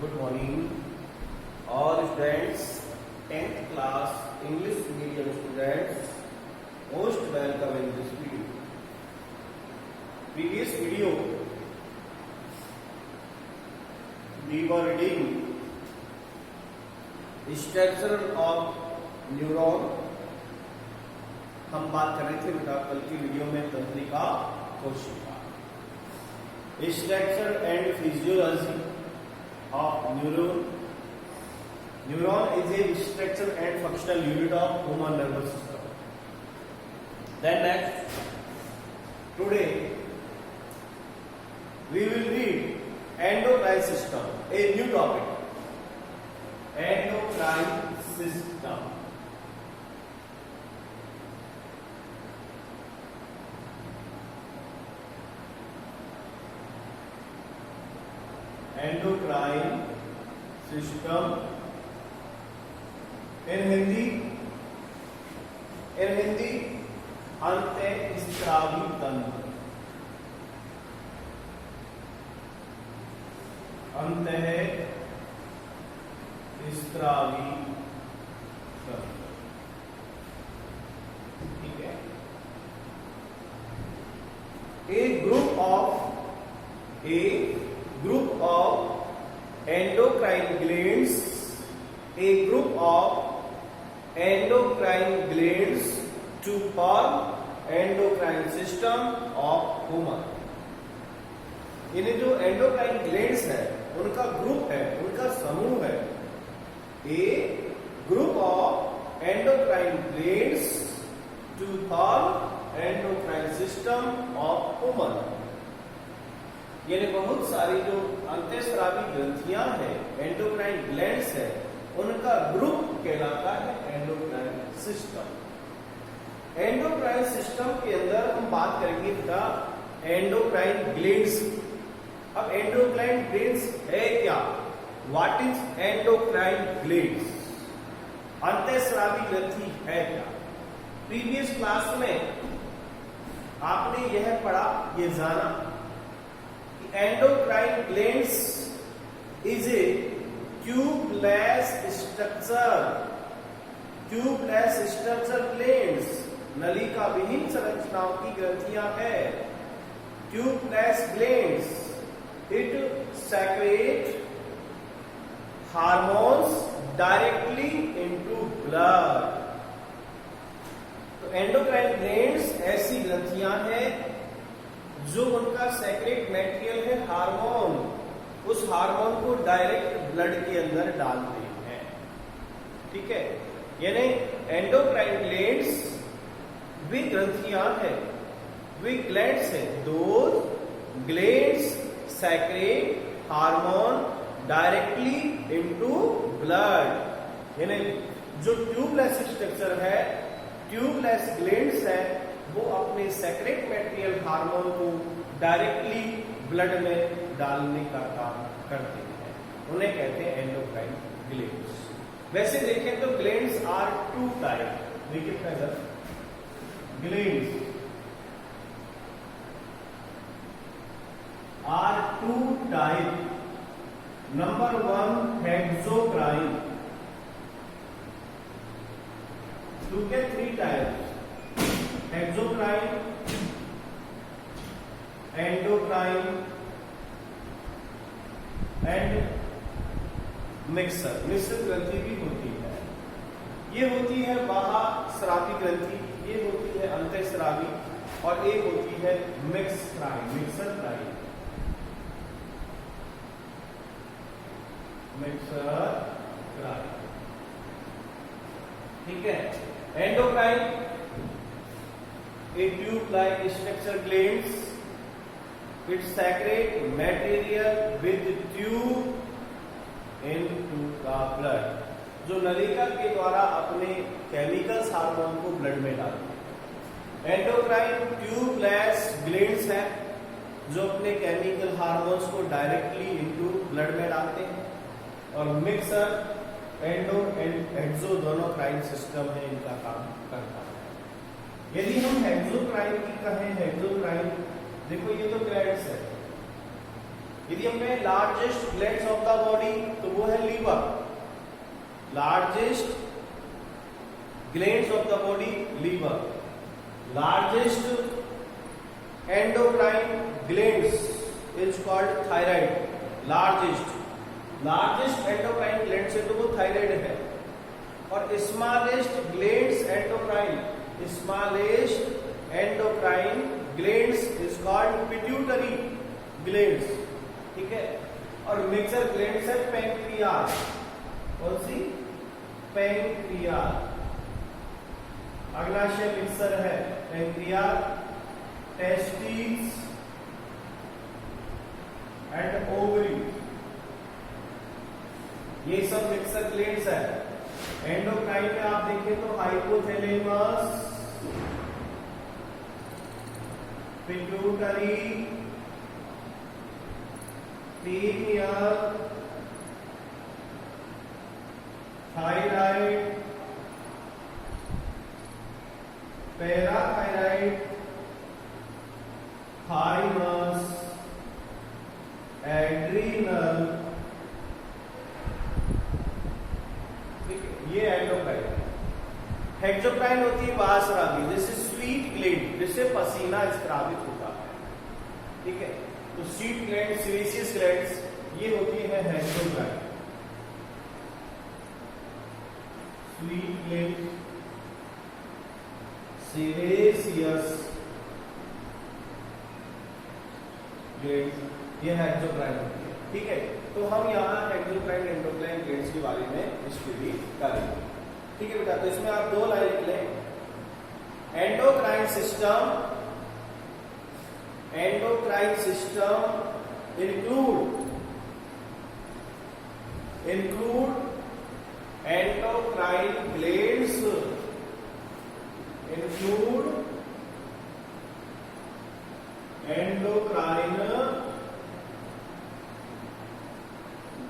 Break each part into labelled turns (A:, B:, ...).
A: Good morning, all students, 10th class English medium students. Most welcome in this video. Previous video, we were reading structure of neuron. हम बात कर रहे थे बेटा कल की वीडियो में तंत्रिका कोशिका. Structure and physiology of neuron. Neuron is a structure and functional unit of human nervous system. Then next, today we will read endocrine system, a new topic. Endocrine system. Endocrine system in Hindi अंतःस्रावी तंत्र. अंतःस्रावी तंत्र, ठीक है. A group of endocrine glands, to form endocrine system of human. यानी जो endocrine glands है उनका group है, उनका समूह है. A group of endocrine glands to form endocrine system of human. यानी बहुत सारी जो अंतःस्रावी ग्रंथियां हैं, एंडोक्राइन ग्लैंड्स है, उनका ग्रुप कहलाता है एंडोक्राइन सिस्टम. एंडोक्राइन सिस्टम के अंदर हम बात करेंगे बेटा एंडोक्राइन ग्लैंड्स. अब एंडोक्राइन ग्लैंड्स है क्या? What is endocrine glands? अंतःस्रावी ग्रंथि है क्या? प्रीवियस क्लास में आपने यह पढ़ा, यह जाना कि endocrine glands is a tubeless structure glands. नलिका विहीन संरचनाओं की ग्रंथियां है. Tubeless glands, it secrete hormones directly into blood. तो एंडोक्राइन ग्लैंड्स ऐसी ग्रंथियां हैं जो उनका सेक्रेट मटेरियल है हार्मोन, उस हार्मोन को डायरेक्ट ब्लड के अंदर डालते हैं. ठीक है. यानी एंडोक्राइन ग्लैंड्स वे ग्रंथियां हैं, वे ग्लैंड्स हैं. Those glands secrete hormone directly into blood. यानी जो ट्यूबलेस स्ट्रक्चर है, ट्यूबलेस ग्लैंड्स है, वो अपने सेक्रेट मटेरियल हार्मोन को डायरेक्टली ब्लड में डालने का काम करते हैं. उन्हें कहते हैं एंडोक्राइन ग्लैंड्स. वैसे देखें तो ग्लैंड्स आर टू टाइप. देखिए पहले glands are two type. Number 1 exocrine. Look at 3 types: exocrine, endocrine and mixer. Mixer ग्रंथि भी होती है. ये होती है बाह्यस्रावी ग्रंथि, ये होती है अंतःस्रावी, और एक होती है मिक्सर क्राइन. ठीक है. Endocrine, a tube-like structure glands, it secrete material with tube into the blood. जो नलिका के द्वारा अपने केमिकल्स हार्मोन को ब्लड में डालते हैं. एंडोक्राइन ट्यूबलेस ग्लैंड्स है जो अपने केमिकल हार्मोन्स को डायरेक्टली इनटू ब्लड में डालते हैं. और मिक्सर एंडो एंड एक्सो दोनों क्राइन सिस्टम है, इनका काम करता है. यदि हम हेक्सोक्राइन की कहें, हेक्सोक्राइन देखो ये तो ग्लैंड्स है, यदि हम कहें largest glands of the body तो वो है liver. Largest glands of the body liver. Largest endocrine glands is called thyroid. Largest endocrine gland से तो वो थायराइड है। और smallest glands endocrine glands is called pituitary glands, ठीक है। और मेजर ग्लैंड्स है पैंक्रियास। कौन सी? पैंक्रियास। अग्नाशय मिक्सर है पैंक्रियास, टेस्टिस एंड ओवरी, ये सब मिक्सर ग्लैंड्स है। एंडोक्राइन में आप देखें तो hypothalamus, pituitary, pineal, thyroid, parathyroid, thymus, adrenal, ये एंडोक्राइन। हेक्सोक्राइन होती है वासरावी, जैसे स्वीट ग्लैंड जिससे पसीना स्रावित होता है, ठीक है। तो स्वीट ग्लैंड, सीवेसियस ग्लैंड्स ये होती है हेक्सोक्राइन। स्वीट ग्लैंड, सीवेसियस ग्लैंड, ये हेक्सोक्राइन होती है, ठीक है। तो हम यहाँ एक्सोक्राइन एंडोक्राइन ग्लैंड्स के बारे में स्टडी करेंगे, ठीक है बेटा। तो इसमें आप 2 लाइन लिख लें। Endocrine system include endocrine glands, endocrine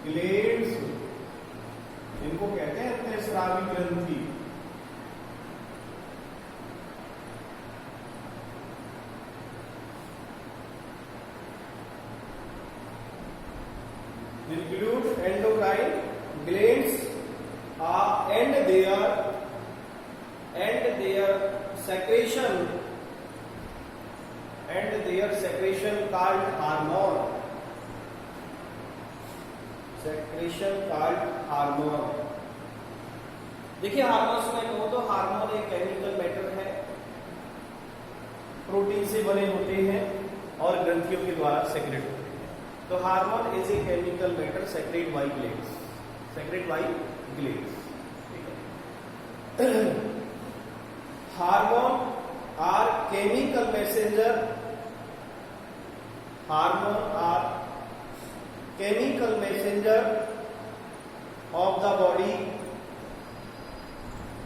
A: glands, इनको कहते हैं अंतःस्रावी ग्रंथि। Include endocrine glands and their secretion called hormone. देखिए हार्मोन्स में कहूं तो हार्मोन एक केमिकल मैटर है, प्रोटीन से बने होते हैं और ग्रंथियों के द्वारा सेक्रेट होते हैं। तो hormone is a chemical matter secrete by glands, ठीक है। Hormone are chemical messenger,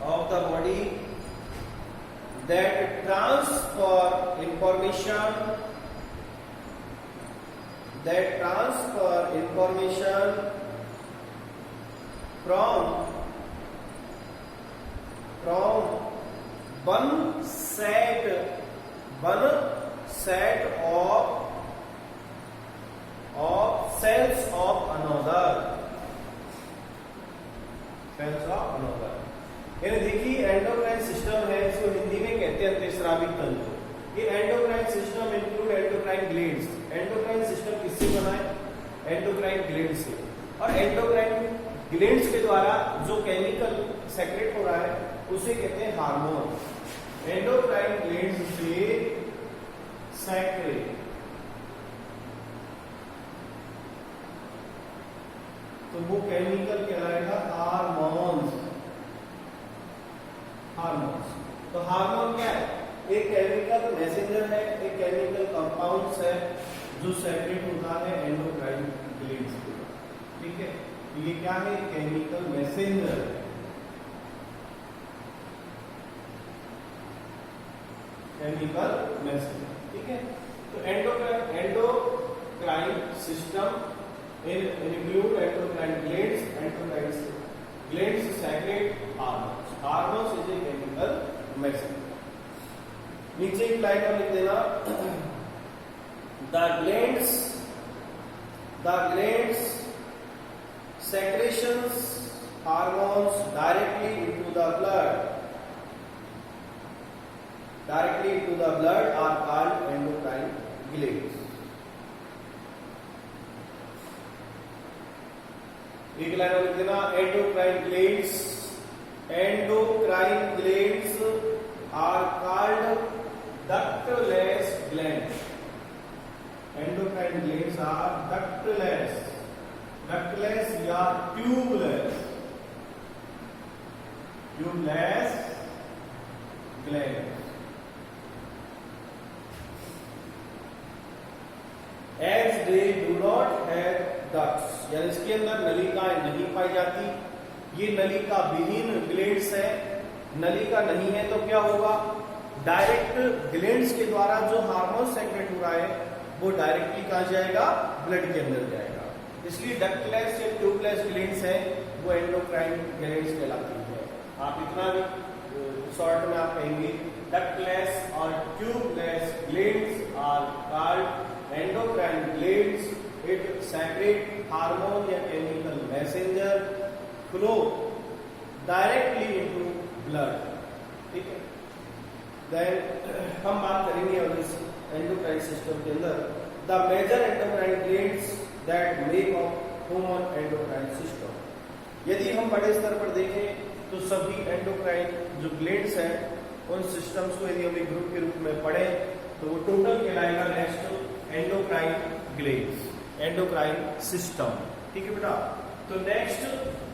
A: of the body that transfer information from one set of cells of another। यानी देखिए एंडोक्राइन सिस्टम है, इसको हिंदी में कहते हैं अंतःस्रावी तंत्र। ये endocrine system include endocrine glands. Endocrine system किससे बना है? एंडोक्राइन ग्लैंड से। और एंडोक्राइन ग्लैंड्स के द्वारा जो केमिकल सेक्रेट हो रहा है उसे कहते हैं हार्मोन। एंडोक्राइन ग्लैंड्स से सेक्रेट, तो वो केमिकल कहलाएगा हार्मोन्स। तो हार्मोन क्या है? एक केमिकल मैसेंजर है, एक केमिकल कंपाउंड्स है जो सेक्रेट होता है एंडोक्राइन ग्लैंड्स के, ठीक है। ये क्या है? केमिकल मैसेंजर है। केमिकल मैसेंजर, ठीक है। तो endocrine system include endocrine glands secrete hormones। Hormones is a chemical messenger। नीचे एक लाइन और लिख देना, the glands the glands secretions hormones directly into the blood are called endocrine glands. एक लाइन में लिख देना endocrine glands are called ductless glands. Endocrine glands are ductless या tubeless glands. As they do not have ducts, यानी इसके अंदर नलिकाएं नहीं पाई जाती, ये नलिका विहीन ग्लैंड्स है. नलिका नहीं है तो क्या होगा, डायरेक्ट ग्लैंड्स के द्वारा जो हार्मोन सेक्रेट हो रहा है वो डायरेक्टली कहां जाएगा, ब्लड के अंदर जाएगा. इसलिए डक्टलेस या ट्यूबलेस ग्लैंड्स है वो एंडोक्राइन ग्लैंड्स कहलाती है. आप इतना भी शॉर्ट में आप कहेंगे डक्टलेस और tubeless glands are called endocrine glands. It secrete hormone या chemical messenger flow directly into blood. ठीक है. Then हम बात करेंगे अब इस endocrine system के अंदर the major endocrine glands that make up human endocrine system. यदि हम बड़े स्तर पर देखें तो सभी endocrine जो glands हैं उन systems को यदि हम एक ग्रुप के रूप में पढ़ें तो वो टोटल कहलाएगा next endocrine glands, endocrine system. ठीक है बेटा. तो नेक्स्ट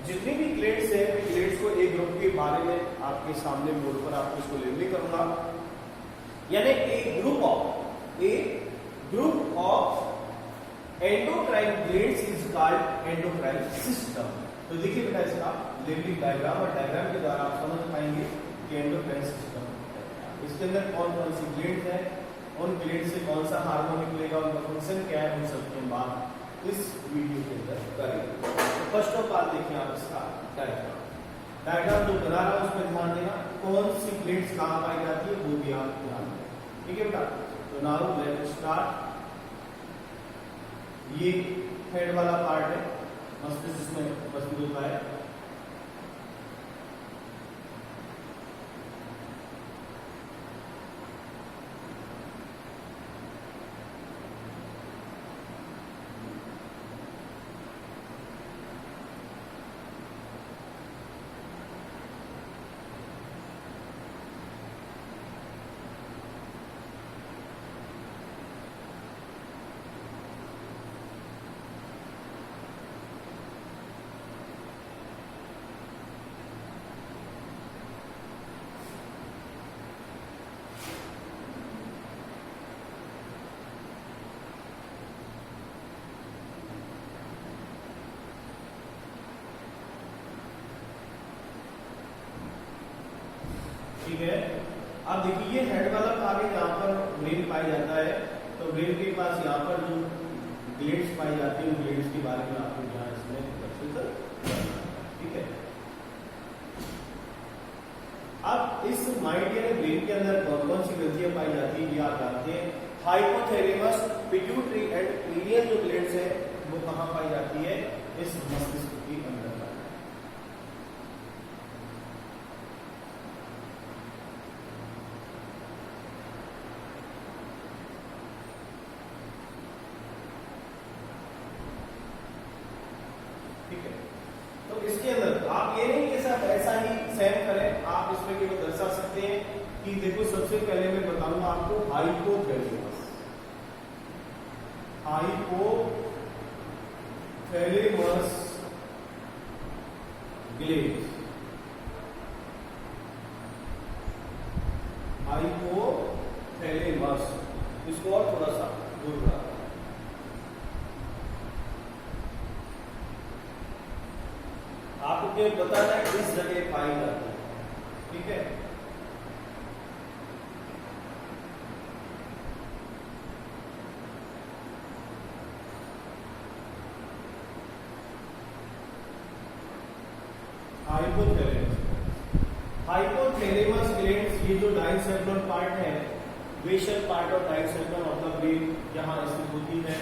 A: जितनी भी ग्लैंड्स है ग्लैंड्स को एक ग्रुप के बारे में आपके सामने बोर्ड पर आपको इसको लेबलिंग करूंगा. यानी a group of endocrine glands is called endocrine system. तो देखिए बेटा इसका लेबलिंग डायग्राम और डायग्राम के द्वारा आप समझ पाएंगे कि एंडोक्राइन सिस्टम इसके अंदर कौन कौन सी ग्लैंड्स है, उन ग्लैंड से कौन सा हार्मोन निकलेगा, उनका फंक्शन क्या है, उन सबके बाद इस वीडियो के अंदर करेंगे. तो फर्स्ट ऑफ ऑल देखिए आप इसका डायग्राम जो बना रहा है उसमें ध्यान देना कौन सी ग्लैंड्स कहां पाई जाती है वो भी आप ध्यान दें. ठीक है बेटा. तो नाउ लेट्स स्टार्ट. ये हेड वाला पार्ट है, मस्तिष्क जिसमें उपस्थित होता है. ठीक है. अब देखिए ये हेड वाला भाग है जहां पर ब्रेन पाया जाता है. तो ब्रेन के पास यहाँ पर जो ग्लैंड्स पाई जाती है उन ग्लैंड्स के बारे में आपको यहाँ इसमें. ठीक है. अब इस माइंड यानी ब्रेन के अंदर कौन कौन सी ग्रंथियां पाई जाती है ये आप जानते हैं. हाइपोथैलेमस, पिट्यूटरी एंड पीनियल जो ग्लैंड्स है वो कहाँ पाई जाती है, इस मस्तिष्क के अंदर. ठीक है. तो इसके अंदर आप ये नहीं के साथ ऐसा ही सेम करें, आप इसमें केवल दर्शा सकते हैं कि देखो सबसे पहले मैं बताऊंगा आपको हाइपोथैलेमस. हाइपोथैलेमस ग्लैंड, हाइपोथैलेमस, इसको और थोड़ा सा दूर रखा. आपको बताना है किस जगह पाई जाती है. ठीक है. हाइपोथैलेमस ग्लैंड्स ये जो डाइसेफ्लोन पार्ट है, vessel part of diencephalon of the brain यहाँ स्थित होती है.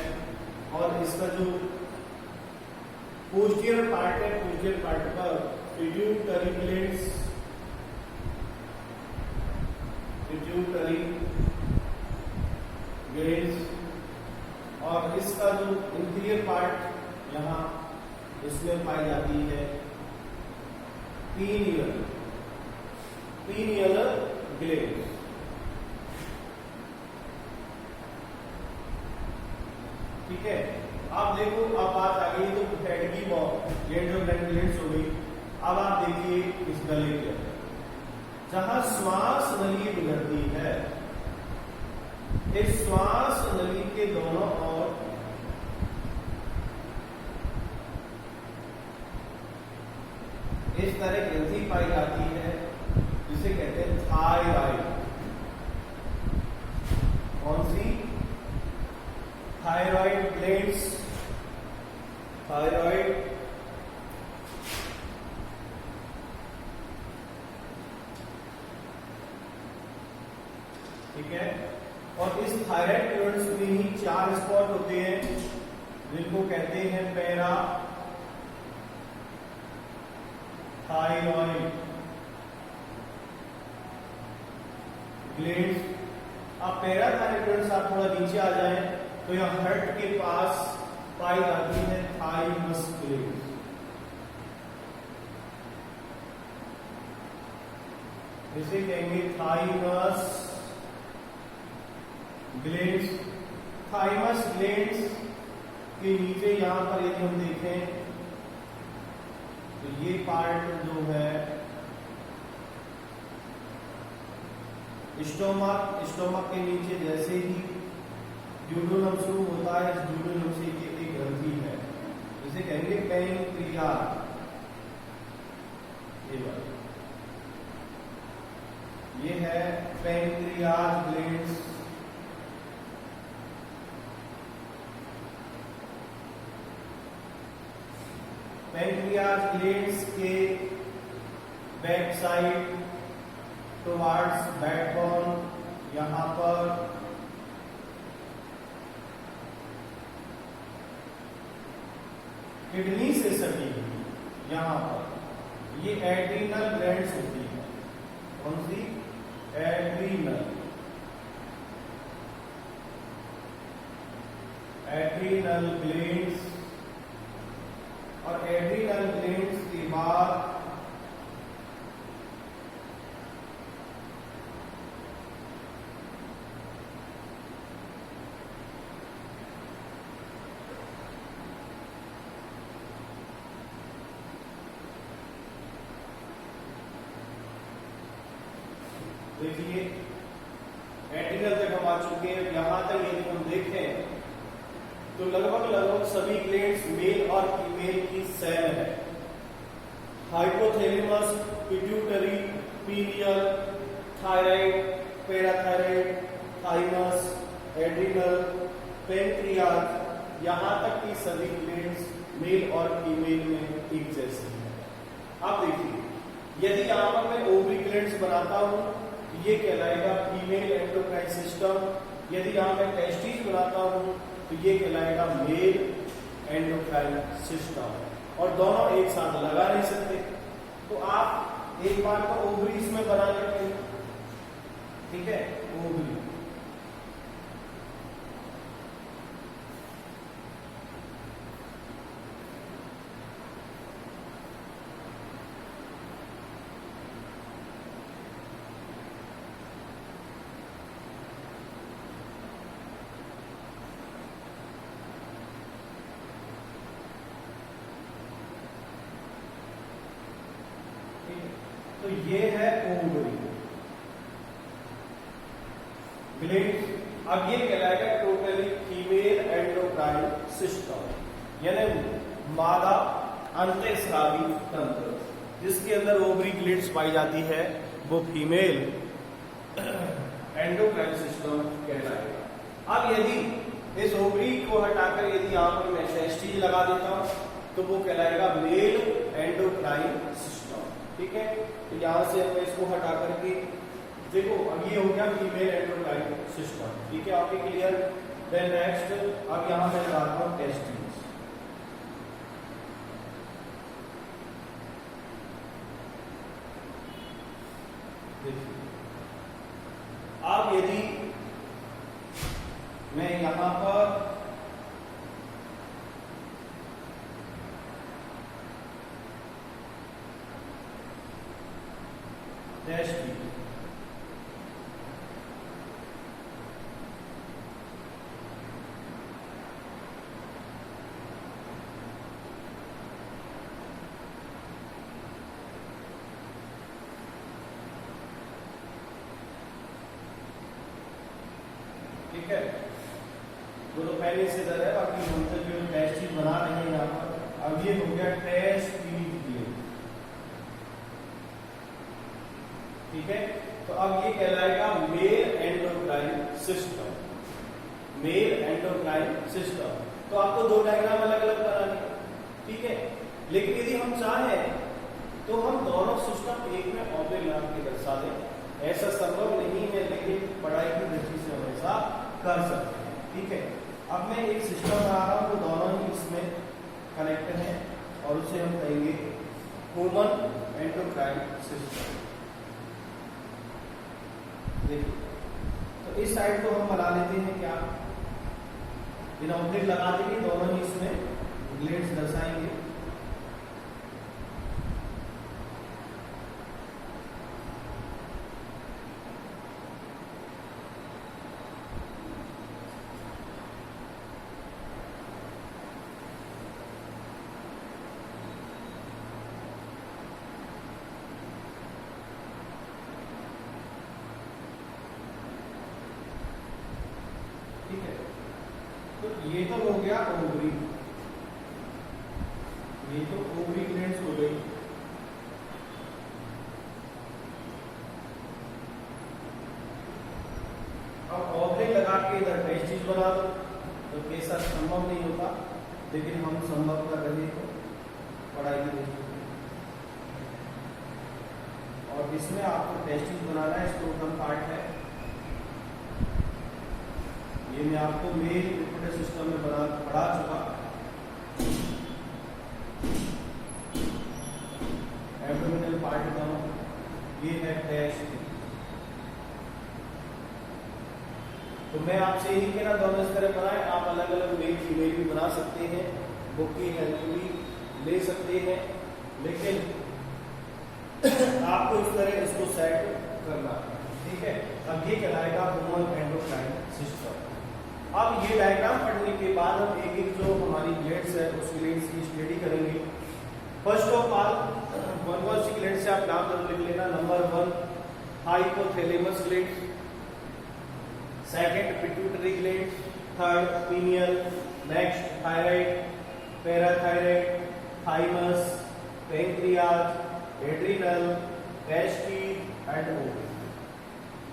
A: और इसका जो पोस्टीरियर पार्ट है, पोस्टीरियर पार्ट पर पिट्यूटरी ग्लैंड्स, पिट्यूटरी ग्लैंड्स, और इसका जो इंटीरियर पार्ट यहाँ इसमें पाई जाती है पीनियल, पीनियल ग्लैंड। ठीक है, आप देखो अब बात आ गई तो हेड की ग्लैंड और ग्लैंड्स हो गई। अब आप देखिए इस गले के जहां श्वास नली गुजरती है, इस श्वास नली के दोनों ओर इस तरह ग्रंथि पाई जाती है जिसे कहते हैं थायराइड। कौन सी? थायराइड ग्लैंड्स, थायराइड ठीक है। और इस थायराइड ग्लैंड्स में ही 4 स्पॉट होते हैं जिनको कहते हैं पैरा थायराइड ग्लैंड्स। अब पैराथायराइड ग्लैंड्स आप थोड़ा नीचे आ जाएं तो यह हार्ट के पास पाई जाती है थाइमस ग्लैंड्स। इसे कहेंगे थाइमस ग्लैंड्स। थाइमस ग्लैंड्स के नीचे यहां पर यदि हम देखें तो ये पार्ट जो है स्टोमक, स्टोमक के नीचे जैसे ही ड्यूडेनम शुरू होता है, इस ड्यूडेनम से एक ग्रंथि है जिसे कहेंगे पैंक्रियाज। ये है पैंक्रियाज ग्लैंड्स। पैंक्रियाज ग्लैंड्स के बैक साइड टुवार्ड्स बैकबोन, यहां पर किडनी से सटी हुई, यहां पर ये एड्रीनल ग्लैंड्स होती है। कौन सी? Adrenal, adrenal glands. और एड्रीनल ग्लैंड्स के बाद देखिए एड्रीनल तक हम आ चुके हैं। यहां तक यदि हम देखें तो लगभग सभी ग्लैंड्स मेल और फीमेल की सेम है। Hypothalamus, pituitary, pineal, thyroid, parathyroid, thymus, adrenal, pancreas, यहां तक कि सभी ग्लैंड्स मेल और फीमेल में एक जैसी है। अब देखिए यदि यहां पर मैं ओवरी ग्लैंड्स बनाता हूं तो ये कहलाएगा फीमेल एंडोक्राइन सिस्टम। यदि यहां मैं टेस्टिस बनाता हूं तो ये कहलाएगा मेल एंडोक्राइन सिस्टम। और दोनों एक साथ लगा नहीं सकते, तो आप एक बार को ओवरी इसमें बना लेते हैं। ठीक है, ओवरी। तो ये है ओवरी ग्लैंड्स। अब ये कहलाएगा टोटली फीमेल एंडोक्राइन सिस्टम, यानी मादा अंतःस्रावी तंत्र, जिसके अंदर ओवरी ग्लैंड्स पाई जाती है, वो फीमेल एंडोक्राइन सिस्टम कहलाएगा। अब यदि इस ओवरी को हटाकर यदि यहां पर मैं टेस्टिस लगा देता हूं तो वो कहलाएगा मेल एंडोक्राइन सिस्टम। ठीक है, तो यहां से मैं इसको हटा करके देखो अब ये हो गया फीमेल एंडोक्राइन सिस्टम। ठीक है, आपके क्लियर? देन नेक्स्ट अब यहां मैं लगाता हूं टेस्टिंग्स। देखिए अब यदि मैं यहां पर टेस्ट ठीक है, वो तो पहले से इधर है, बाकी हम तो जो टेस्ट चीज बना रहे हैं यहाँ पर। अब ये हो गया टेस्ट ठीक है, तो अब ये कहलाएगा male endocrine system. Male endocrine system, तो आपको दो डायग्राम अलग अलग बनाने हैं, ठीक है। लेकिन यदि हम चाहें तो हम दोनों सिस्टम एक में ऑब्जेक्ट लगा के दर्शा दें, ऐसा संभव नहीं है, लेकिन पढ़ाई की दृष्टि से हम ऐसा कर सकते हैं, ठीक है। अब मैं एक सिस्टम बना रहा हूं, तो दोनों ही इसमें कनेक्टेड है और उसे हम कहेंगे ह्यूमन एंडोक्राइन सिस्टम। देखिए, तो इस साइड को हम बना लेते हैं क्या, बिना ऑब्जेक्ट लगा देंगे, दोनों ही इसमें ग्लेड्स दर्शाएंगे। ठीक है, तो ये तो हो गया ओवरी, ये तो ओवरी ग्लैंड्स हो गई। अब ऑब्जेक्ट लगा के इधर टेस्ट चीज बना दो, तो कैसा संभव नहीं होता, लेकिन हम संभव कर रहे हैं पढ़ाई की दृष्टि से। और इसमें आपको टेस्ट चीज बनाना है, इसको टोटल पार्ट है, ये मैं आपको मेल रिप्रोडक्टिव सिस्टम में पढ़ा चुका। एब्डोमिनल पार्ट दोनों, ये है टेस्ट। तो मैं आपसे यही कह रहा, दोनों इस तरह बनाए, आप अलग अलग मेल फीमेल भी बना सकते हैं, बुक की हेल्प भी ले सकते हैं, लेकिन आपको इस तरह इसको सेट करना है, ठीक है। अब ये कहलाएगा ह्यूमन एंडोक्राइन सिस्टम। अब ये डायग्राम पढ़ने के बाद हम एक एक जो हमारी ग्लैंड्स है उस ग्लैंड्स की स्टडी करेंगे। फर्स्ट ऑफ ऑल कौन सी ग्लैंड से आप नाम जरूर लिख लेना। Number 1 hypothalamus gland, second pituitary gland, third pineal, next thyroid, parathyroid, thymus, pancreas, adrenal, testis and ovary.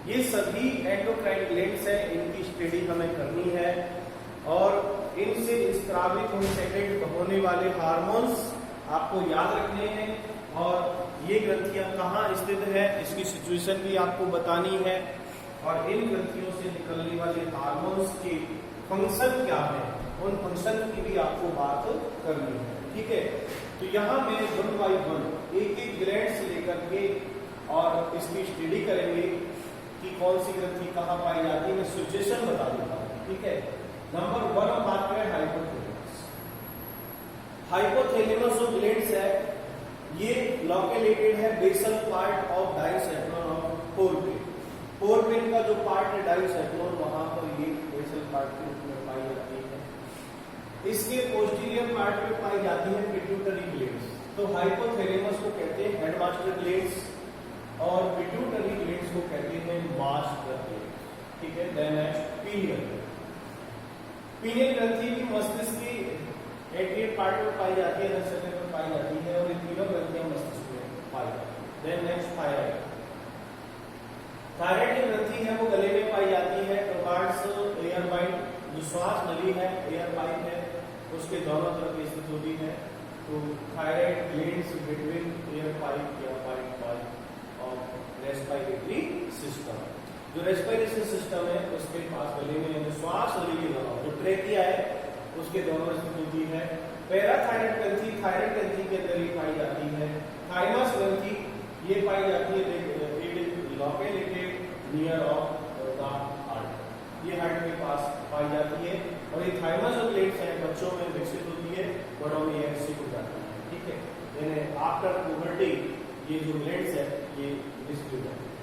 A: ये सभी एंडोक्राइन ग्लैंड्स हैं, इनकी स्टडी हमें करनी है और इनसे स्रावित होने सेक्रेट होने वाले हार्मोन्स आपको याद रखने हैं और ये ग्रंथियां कहाँ स्थित है इसकी सिचुएशन भी आपको बतानी है और इन ग्रंथियों से निकलने वाले हार्मोन्स के फंक्शन क्या है, उन फंक्शन की भी आपको बात करनी है, ठीक है। तो यहाँ मैं 1 बाय 1 एक एक ग्लैंड से लेकर के और इसकी स्टडी करेंगे कि कौन सी ग्रंथि कहाँ पाई जाती है, मैं सिचुएशन बता देता हूँ, ठीक है। नंबर 1 हम बात करें हाइपोथैलेमस। हाइपोथैलेमस जो ग्लैंड्स है ये लोकेटेड है basal part of diencephalon of फोरपेन। फोरपेन का जो पार्ट है डाइसेफ्लोन, वहां पर ये बेसल पार्ट के रूप में पाई जाती है। इसके पोस्टीरियर पार्ट में पाई जाती है पिट्यूटरी ग्लैंड्स। तो हाइपोथैलेमस को कहते हैं हेडमास्टर ग्लैंड्स और पिट्यूटरी ग्लैंड्स को कहते हैं मास्टर ग्लैंड्स, ठीक है। Then next pineal. पीनियल ग्रंथि भी मस्तिष्क की एट्रियल पार्ट में पाई जाती है, रसचक्र में पाई जाती है और ये तीनों ग्रंथियां मस्तिष्क में पाई जाती है। Then next thyroid. थायराइड की ग्रंथि है वो गले में पाई जाती है, टोकार्ड्स एयर पाइप, जो श्वास नली है एयर पाइप है उसके दोनों तरफ स्थित होती है। तो thyroid glands between air pipe और रेस्पिरेटरी सिस्टम। जो रेस्पिरेशन सिस्टम है उसके पास गले में यानी श्वास लेने वाला जो ट्रेकिया है उसके दोनों स्थित होती है। पैराथायरॉइड ग्रंथि थायराइड ग्रंथि के अंदर ही पाई जाती है। थाइमस ग्रंथि ये पाई जाती है it is located near of the heart, ये हार्ट के पास पाई जाती है। और ये थाइमस जो ग्लैंड्स है बच्चों में विकसित होती है, बड़ों में ये एक्सिक हो जाती है। ठीक है, यानी आफ्टर पुबर्टी ये जो ग्लैंड्स है ये डिस्ट्रीब्यूट हो जाती है।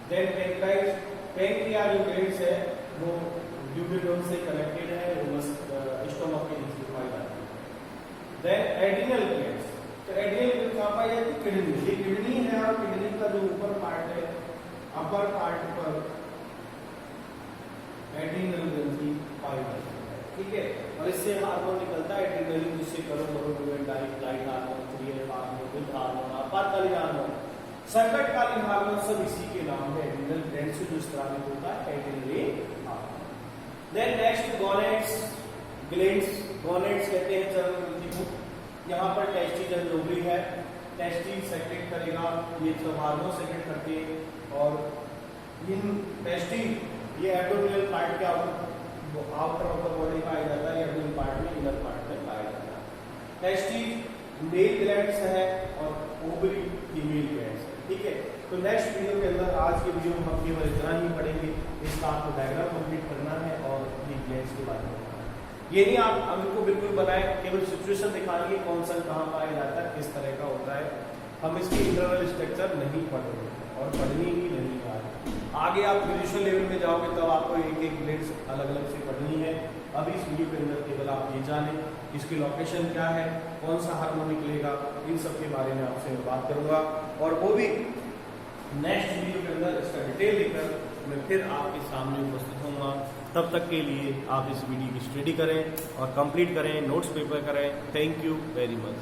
A: देन पैंक्रियाज, पैंक्रिया जो ग्लैंड्स है वो ड्यूटेडोन से कनेक्टेड है, वो स्टोमक के नीचे पाई जाती है। देन एड्रिनल ग्लैंड्स, तो एड्रिनल ग्लैंड कहाँ पाई जाती है? किडनी, ये किडनी है और किडनी का जो ऊपर पार्ट है अपर पार्ट पर एड्रिनल ग्रंथि पाई जाती है। ठीक है, और इससे हार्मोन निकलता है एड्रिनलिन, जिससे करोमोरोन डाइट हार्मोन, क्रिएटिव हार्मोन, बुद्ध हार्मोन, आपातकालीन हार्मोन, संकटकालीन हार्मोन सब इसी के नाम है। एड्रिनल ग्लैंड से जो स्त्रावित होता है adrenaline hormone. Then next gonads, glands, gonads कहते हैं चर्म ग्रंथि को। यहाँ पर टेस्टिस जो भी है टेस्टिस सेक्रेट करेगा, ये सब हार्मोन सेक्रेट करते हैं। और इन टेस्टिस ये एब्डोमिनल पार्ट के आउटर बॉडी पाया जाता है, एब्डोमिनल पार्ट में इनर पार्ट में पाया जाता है। टेस्टिस मेल ग्लैंड्स है और ओवरी फीमेल ग्लैंड्स है। ठीक है, तो नेक्स्ट वीडियो के अंदर, आज के वीडियो में हम केवल इतना ही पढ़ेंगे, इसका आपको डायग्राम कंप्लीट करना है और ये ग्लैंड्स के बारे में पढ़ना है। ये नहीं आप हमको बिल्कुल बनाए, केवल सिचुएशन दिखाएंगे कौन सा कहाँ पाया जाता है, किस तरह का होता है। हम इसकी इंटरनल स्ट्रक्चर नहीं पढ़ रहे और पढ़नी ही नहीं है। आगे आप ग्रेजुएशन लेवल में जाओगे तब आपको एक एक ग्रेड्स अलग अलग से पढ़नी है। अभी इस वीडियो के अंदर केवल आप ये जानें इसकी लोकेशन क्या है, कौन सा हार्मोन निकलेगा, इन सब के बारे में आपसे बात करूंगा। और वो भी नेक्स्ट वीडियो के अंदर इसका डिटेल लेकर मैं फिर आपके सामने उपस्थित होऊंगा। तब तक के लिए आप इस वीडियो की स्टडी करें और कंप्लीट करें, नोट्स प्रिपेयर करें। Thank you very much.